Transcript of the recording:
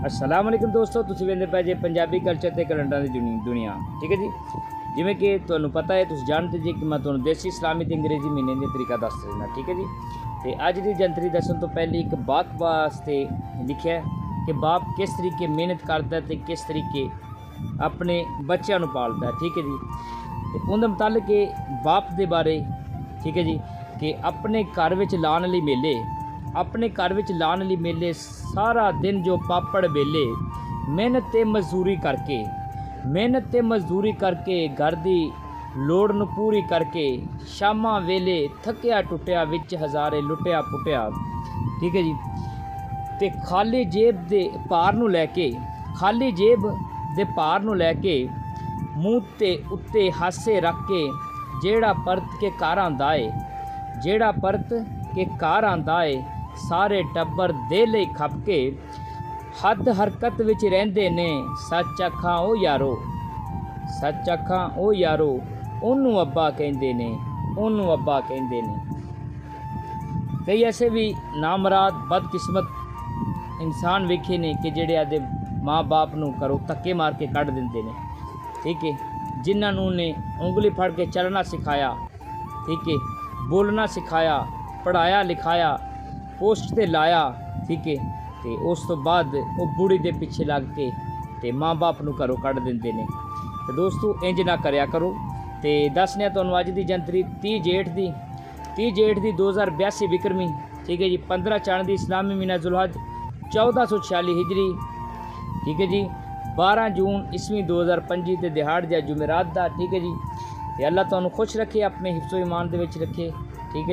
अस्सलाम वालेकुम दोस्तों, तुसीं वेंदे पए जे पंजाबी कल्चर ते कैलेंडर दी दुनिया। ठीक है जी, जिवें कि तुहानूं पता है, तुसीं जानते जी कि मैं तुहानूं देसी इस्लामी ते अंग्रेजी महीने दी तरीका दस देना। ठीक है जी, ते अज दी जंतरी दस्सण तो पहले एक बाप वास्ते लिखिआ है कि बाप किस तरीके मेहनत करदा है ते किस तरीके अपने बच्चों नूं पालदा है। ठीक है जी, ते उहदे मुतालिक बाप दे बारे ठीक है जी कि अपने घर विच लाने लई मेले, अपने घर विच लाने लई मेले सारा दिन जो पापड़ बेले मेहनत ते मजदूरी करके, मेहनत ते मजदूरी करके घर दी लोड़ नूं पूरी करके शामां वेले थकिया टुटिया विच हज़ारे लुटिया पुटिया। ठीक है जी, ते खाली जेब दे भार नूं लैके, खाली जेब दे भार नूं लैके मूँह ते उत्ते हासे रख के जेड़ा परत के घर आंदा है, जेड़ा परत के घर आंदा है सारे टब्बर दे लई खप के हद हरकत विच रहिंदे ने। सच अखां ओ यारो, सच अखां ओ यारो ओनू अब्बा कहिंदे ने, ओनू अब्बा कहिंदे ने। कई ऐसे भी नामराद बदकिस्मत इंसान वेखे ने कि जेड़े आदे माँ बाप नूं घरों धक्के मार के कढ़ दिंदे ने। ठीक है, जिन्हां नूं ने उंगली फड़ के चलना सिखाया, ठीक है, बोलना सिखाया, पढ़ाया लिखाया, पोस्ट ते लाया। ठीक है, ते उस तो बाद वो बूढ़ी दे पिछे लग के ते माँ बाप नूं घरों कढ़ दिंदे ने। ते दोस्तों इंज ना करया करो। ते दसने तुहानूं अज दी जंतरी 30 जेठ दी 2082 विक्रमी। ठीक है जी, 15 चांद दी इस्लामी मीना जुलहज 1446 हिजरी। ठीक है जी, 12 जून ईस्वी 2025 ते दिहाड़ दा जुमेरात दा। ठीक है जी, ते अल्लाह तुहानूं खुश रखे, अपने हिफ्ज़ो ईमान दे विच रखे। ठीक है।